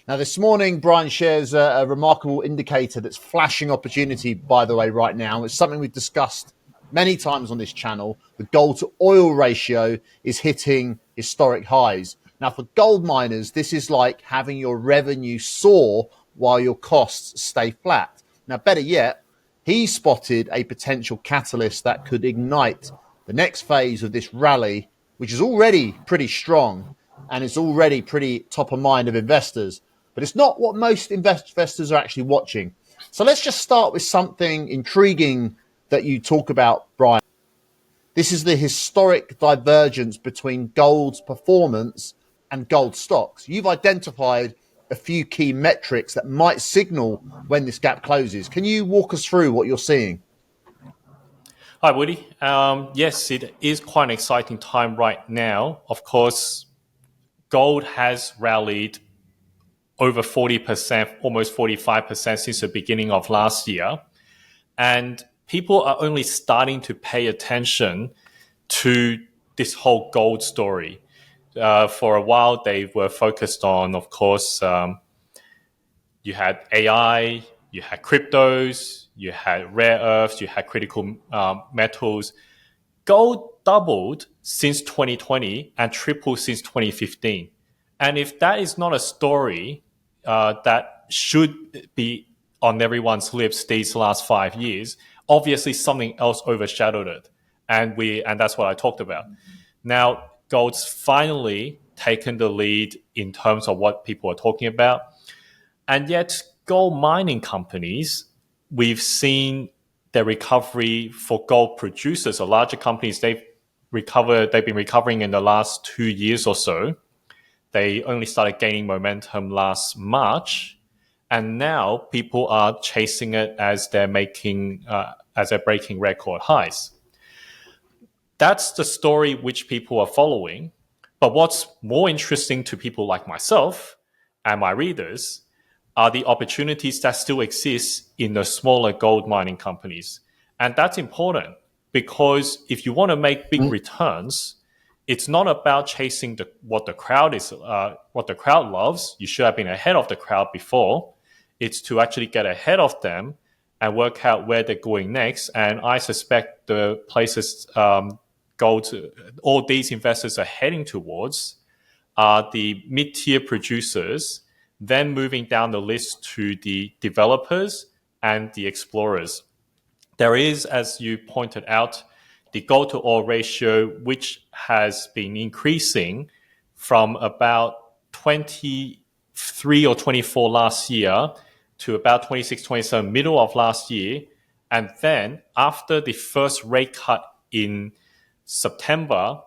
Now, this morning, Brian shares a remarkable indicator that's flashing opportunity, by the way, right now. It's something we've discussed many times on this channel. The gold to oil ratio is hitting historic highs. Now, for gold miners, this is like having your revenue soar while your costs stay flat. Now, better yet, he spotted a potential catalyst that could ignite the next phase of this rally, which is already pretty strong and it's already pretty top of mind of investors. But it's not what most investors are actually watching. So let's just start with something intriguing that you talk about, Brian. This is the historic divergence between gold's performance and gold stocks. You've identified a few key metrics that might signal when this gap closes. Can you walk us through what you're seeing? Hi, Woody. Yes, it is quite an exciting time right now. Of course, gold has rallied over 40%, almost 45% since the beginning of last year. And people are only starting to pay attention to this whole gold story. For a while, they were focused on, of course, you had AI, you had cryptos, you had rare earths, you had critical metals. Gold doubled since 2020 and tripled since 2015. And if that is not a story that should be on everyone's lips these last 5 years, obviously something else overshadowed it. And that's what I talked about. Now, gold's finally taken the lead in terms of what people are talking about. And yet, gold mining companies, we've seen the recovery for gold producers or larger companies. They've been recovering in the last 2 years or so. They only started gaining momentum last March, and now people are chasing it as they're breaking record highs. That's the story which people are following. But what's more interesting to people like myself and my readers are the opportunities that still exist in the smaller gold mining companies. And that's important because if you want to make big returns, it's not about chasing what the crowd loves. You should have been ahead of the crowd before. It's to actually get ahead of them and work out where they're going next. And I suspect the places all these investors are heading towards are the mid-tier producers, then moving down the list to the developers and the explorers. There is, as you pointed out, the gold to oil ratio, which has been increasing from about 23 or 24 last year to about 26, 27 middle of last year. And then after the first rate cut in September,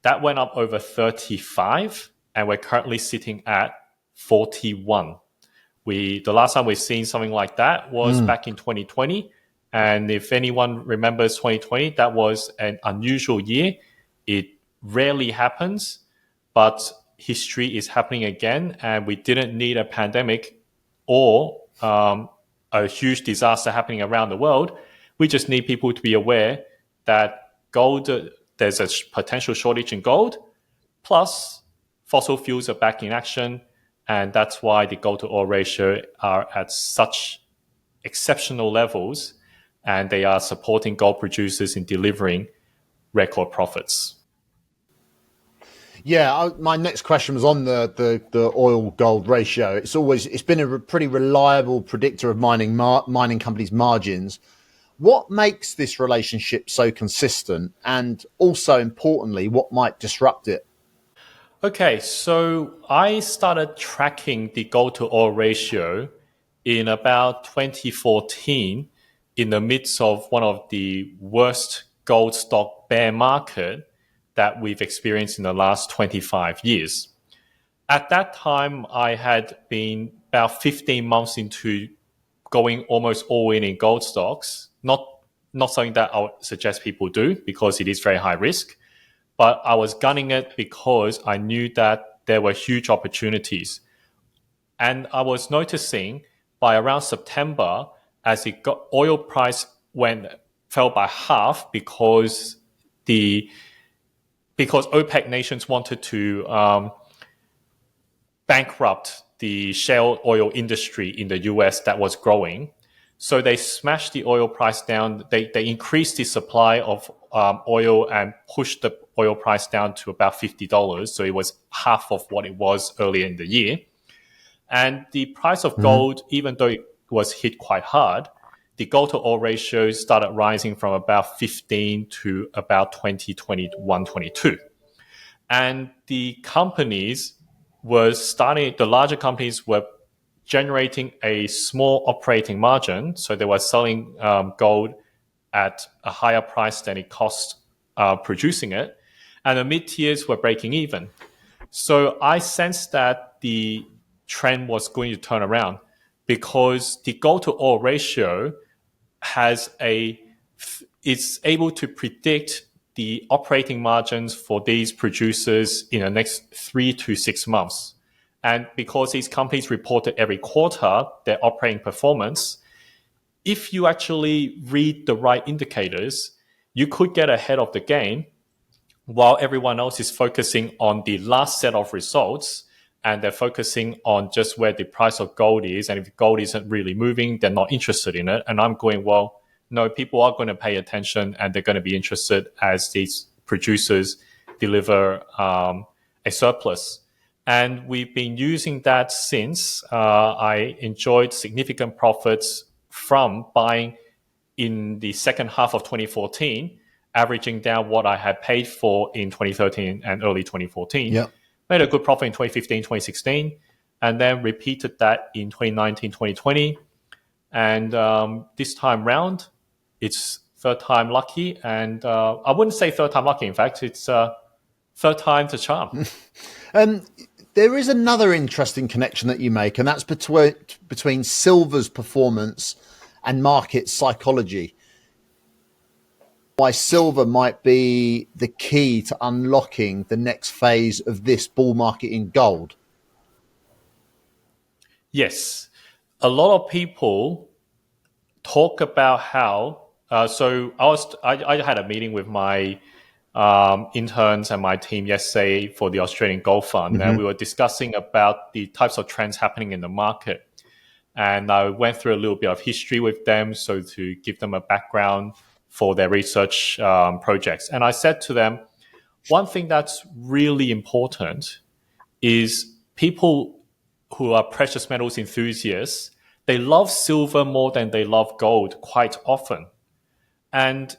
that went up over 35, and we're currently sitting at 41. The last time we've seen something like that was back in 2020. And if anyone remembers 2020, that was an unusual year. It rarely happens, but history is happening again. And we didn't need a pandemic or a huge disaster happening around the world. We just need people to be aware that gold, there's a potential shortage in gold, plus fossil fuels are back in action. And that's why the gold to oil ratio are at such exceptional levels, and they are supporting gold producers in delivering record profits. Yeah, my next question was on the oil gold ratio. It's been a pretty reliable predictor of mining companies' margins. What makes this relationship so consistent, and also importantly, what might disrupt it? Okay, so I started tracking the gold to oil ratio in about 2014 in the midst of one of the worst gold stock bear market that we've experienced in the last 25 years. At that time, I had been about 15 months into going almost all in gold stocks. Not something that I would suggest people do because it is very high risk. But I was gunning it because I knew that there were huge opportunities. And I was noticing by around September, as the oil price fell by half because OPEC nations wanted to bankrupt the shale oil industry in the US that was growing. So they smashed the oil price down. They increased the supply of oil and pushed the oil price down to about $50. So it was half of what it was earlier in the year. And the price of gold, even though it was hit quite hard, the gold to oil ratio started rising from about 15 to about 20, 21, 22. And the companies the larger companies were generating a small operating margin. So they were selling gold at a higher price than it cost producing it. And the mid tiers were breaking even. So I sensed that the trend was going to turn around because the gold to oil ratio it's able to predict the operating margins for these producers in the next 3 to 6 months. And because these companies reported every quarter their operating performance, if you actually read the right indicators, you could get ahead of the game while everyone else is focusing on the last set of results and they're focusing on just where the price of gold is. And if gold isn't really moving, they're not interested in it. And I'm going, well, no, people are going to pay attention and they're going to be interested as these producers deliver a surplus. And we've been using that since. I enjoyed significant profits from buying in the second half of 2014, averaging down what I had paid for in 2013 and early 2014. Yep. Made a good profit in 2015, 2016, and then repeated that in 2019, 2020. And this time round, it's third time lucky. And I wouldn't say third time lucky. In fact, it's third time to charm. There is another interesting connection that you make, and that's between silver's performance and market psychology. Why silver might be the key to unlocking the next phase of this bull market in gold. Yes. A lot of people talk about how. So I had a meeting with my interns and my team yesterday for the Australian Gold Fund, and we were discussing about the types of trends happening in the market. And I went through a little bit of history with them, so to give them a background for their research projects. And I said to them, one thing that's really important is people who are precious metals enthusiasts, they love silver more than they love gold quite often. And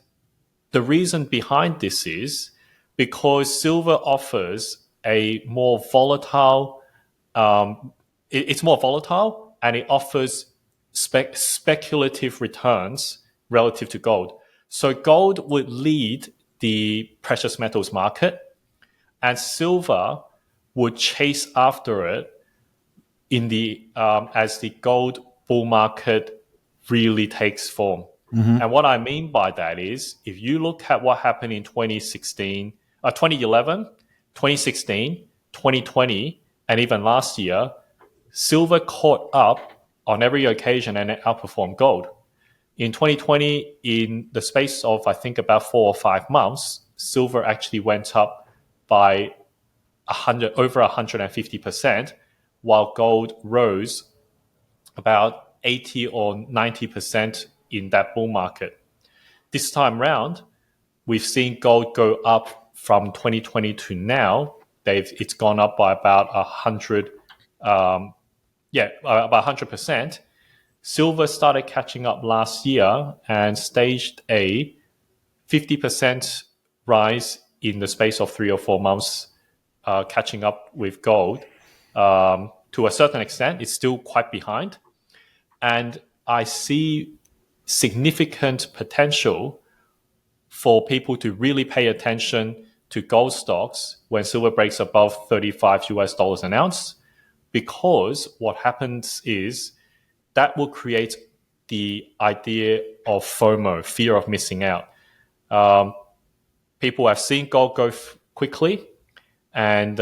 the reason behind this is because silver offers a more volatile, it's more volatile and it offers speculative returns relative to gold. So gold would lead the precious metals market and silver would chase after it in the as the gold bull market really takes form. And what I mean by that is if you look at what happened in 2016, 2011, 2016, 2020, and even last year, silver caught up on every occasion and it outperformed gold. In 2020, in the space of, I think, about 4 or 5 months, silver actually went up by over 150%, while gold rose about 80 or 90% in that bull market. This time round, we've seen gold go up from 2020 to now. It's gone up by about 100, about 100%. Silver started catching up last year and staged a 50% rise in the space of 3 or 4 months, catching up with gold. To a certain extent, it's still quite behind. And I see significant potential for people to really pay attention to gold stocks when silver breaks above $35 an ounce, because what happens is that will create the idea of FOMO, fear of missing out. People have seen gold go quickly, and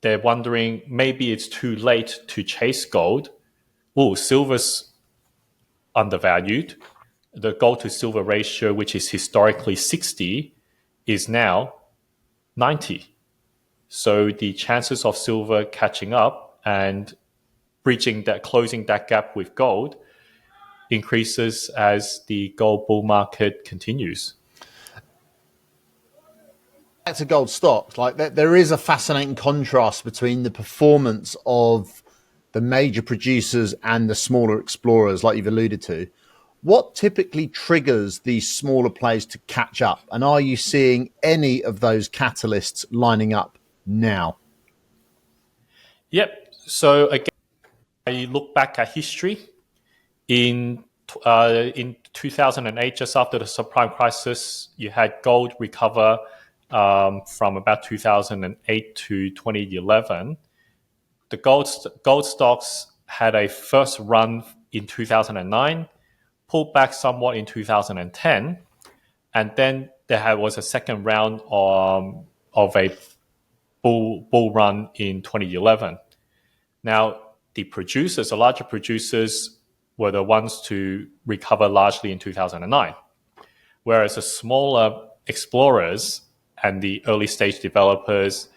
they're wondering maybe it's too late to chase gold. Oh, silver's undervalued. The gold to silver ratio, which is historically 60, is now 90. So the chances of silver catching up and closing that gap with gold increases as the gold bull market continues. Back to gold stocks, like there is a fascinating contrast between the performance of the major producers and the smaller explorers, like you've alluded to. What typically triggers these smaller players to catch up? And are you seeing any of those catalysts lining up now? Yep. So again, I look back at history in 2008, just after the subprime crisis. You had gold recover from about 2008 to 2011. The gold stocks had a first run in 2009, pulled back somewhat in 2010, and then there was a second round of a bull run in 2011. Now, the larger producers, were the ones to recover largely in 2009, whereas the smaller explorers and the early stage developers,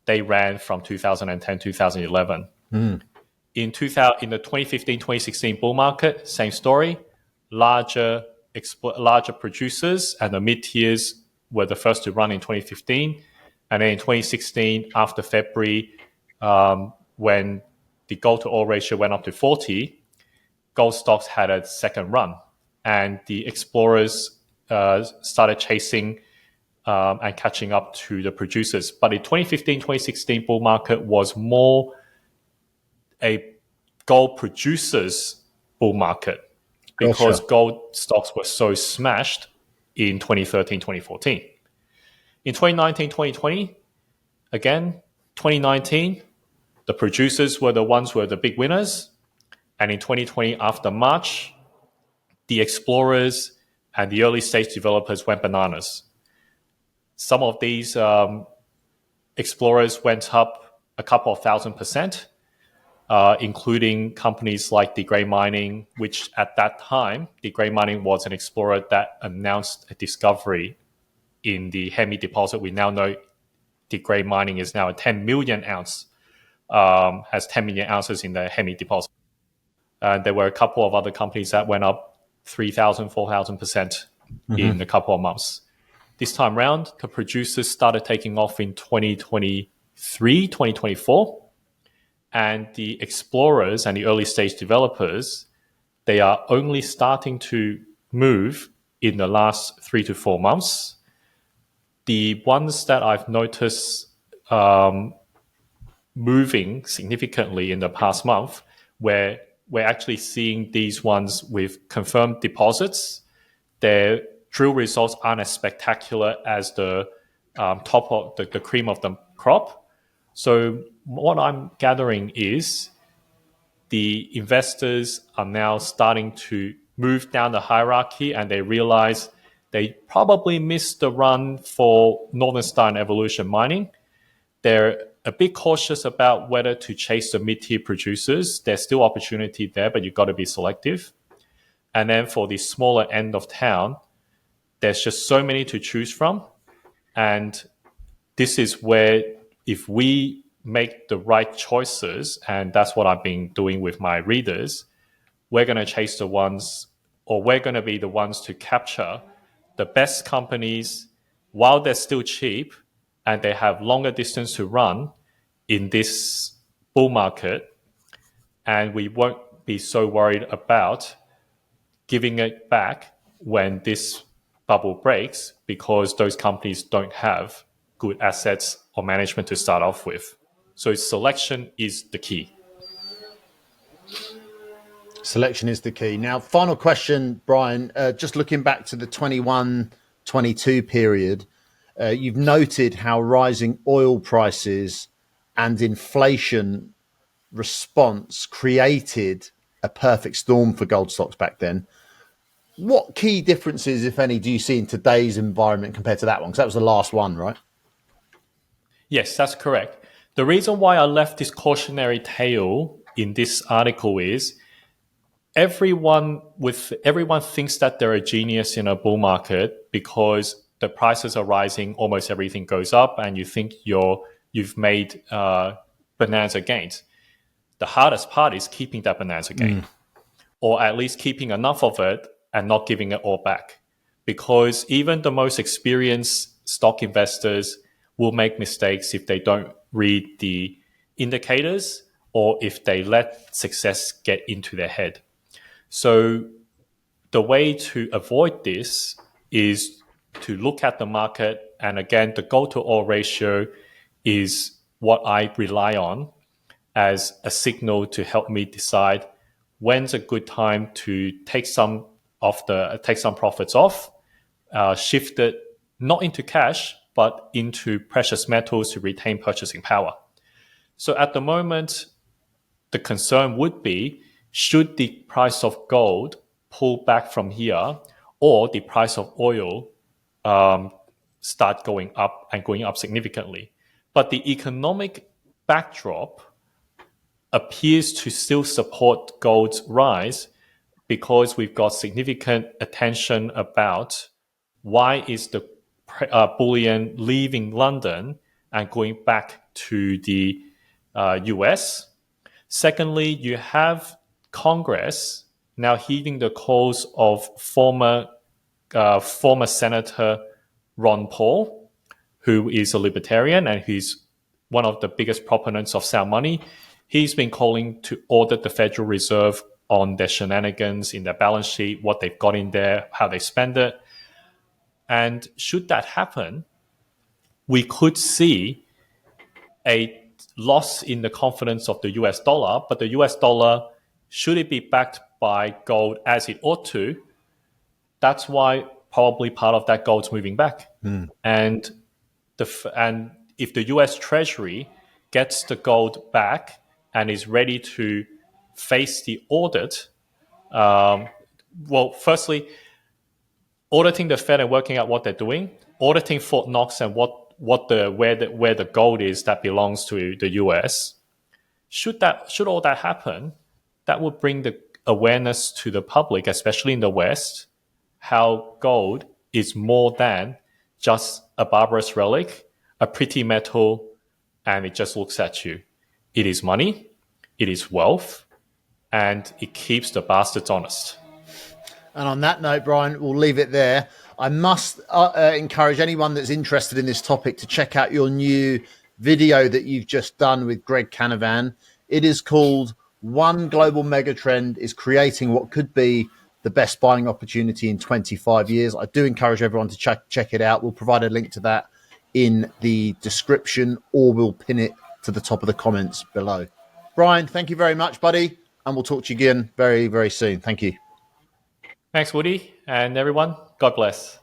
they ran from 2010 2011. In the 2015-2016 bull market, same story. Larger producers and the mid tiers were the first to run in 2015, and then in 2016, after February, when the gold to oil ratio went up to 40, gold stocks had a second run, and the explorers started chasing and catching up to the producers. But the 2015-2016 bull market was more a gold producers bull market because gold stocks were so smashed in 2013-2014. In 2019-2020, again, 2019, the producers were the ones who were the big winners. And in 2020, after March, the explorers and the early stage developers went bananas. Some of these explorers went up a couple of 1,000%, including companies like De Grey Mining, which at that time, De Grey Mining was an explorer that announced a discovery in the Hemi deposit. We now know De Grey Mining is now a 10 million ounce, has 10 million ounces in the Hemi deposit. There were a couple of other companies that went up 3,000, 4,000% in a couple of months. This time round, the producers started taking off in 2023, 2024. And the explorers and the early stage developers, they are only starting to move in the last 3 to 4 months. The ones that I've noticed moving significantly in the past month, where we're actually seeing these ones with confirmed deposits, their drill results aren't as spectacular as the top of the cream of the crop. So what I'm gathering is the investors are now starting to move down the hierarchy, and they realize they probably missed the run for Northern Star and Evolution Mining. They're a bit cautious about whether to chase the mid-tier producers. There's still opportunity there, but you've got to be selective. And then for the smaller end of town, there's just so many to choose from. And this is where, if we make the right choices, and that's what I've been doing with my readers, we're going to chase the ones, or we're going to be the ones to capture the best companies while they're still cheap and they have longer distance to run in this bull market. And we won't be so worried about giving it back when this bubble breaks, because those companies don't have good assets or management to start off with. So selection is the key. Selection is the key. Now, final question, Brian, just looking back to the 21-22 period, you've noted how rising oil prices and inflation response created a perfect storm for gold stocks back then. What key differences, if any, do you see in today's environment compared to that one? Because that was the last one, right? Yes, that's correct. The reason why I left this cautionary tale in this article is everyone thinks that they're a genius in a bull market because the prices are rising, almost everything goes up, and you think you've made bonanza gains. The hardest part is keeping that bonanza gain, or at least keeping enough of it and not giving it all back. Because even the most experienced stock investors will make mistakes if they don't read the indicators or if they let success get into their head. So the way to avoid this is to look at the market. And again, the gold to oil ratio is what I rely on as a signal to help me decide when's a good time to take some profits off, shift it not into cash but into precious metals to retain purchasing power. So at the moment, the concern would be, should the price of gold pull back from here, or the price of oil start going up and going up significantly. But the economic backdrop appears to still support gold's rise because we've got significant attention about why is the bullion leaving London and going back to the US. Secondly, you have Congress now heeding the calls of former Senator Ron Paul, who is a libertarian and who's one of the biggest proponents of sound money. He's been calling to audit the Federal Reserve on their shenanigans in their balance sheet, what they've got in there, how they spend it. And should that happen, we could see a loss in the confidence of the US dollar, but the US dollar, should it be backed by gold as it ought to, that's why probably part of that gold's moving back. And if the US Treasury gets the gold back and is ready to face the audit, firstly, auditing the Fed and working out what they're doing, auditing Fort Knox and where the gold is that belongs to the US. Should all that happen, that would bring the awareness to the public, especially in the West, how gold is more than just a barbarous relic, a pretty metal, and it just looks at you. It is money, it is wealth, and it keeps the bastards honest. And on that note, Brian, we'll leave it there. I must encourage anyone that's interested in this topic to check out your new video that you've just done with Greg Canavan. It is called One Global Megatrend is Creating What Could Be the Best Buying Opportunity in 25 Years. I do encourage everyone to check it out. We'll provide a link to that in the description, or we'll pin it to the top of the comments below. Brian, thank you very much, buddy. And we'll talk to you again very, very soon. Thank you. Thanks, Woody, and everyone. God bless.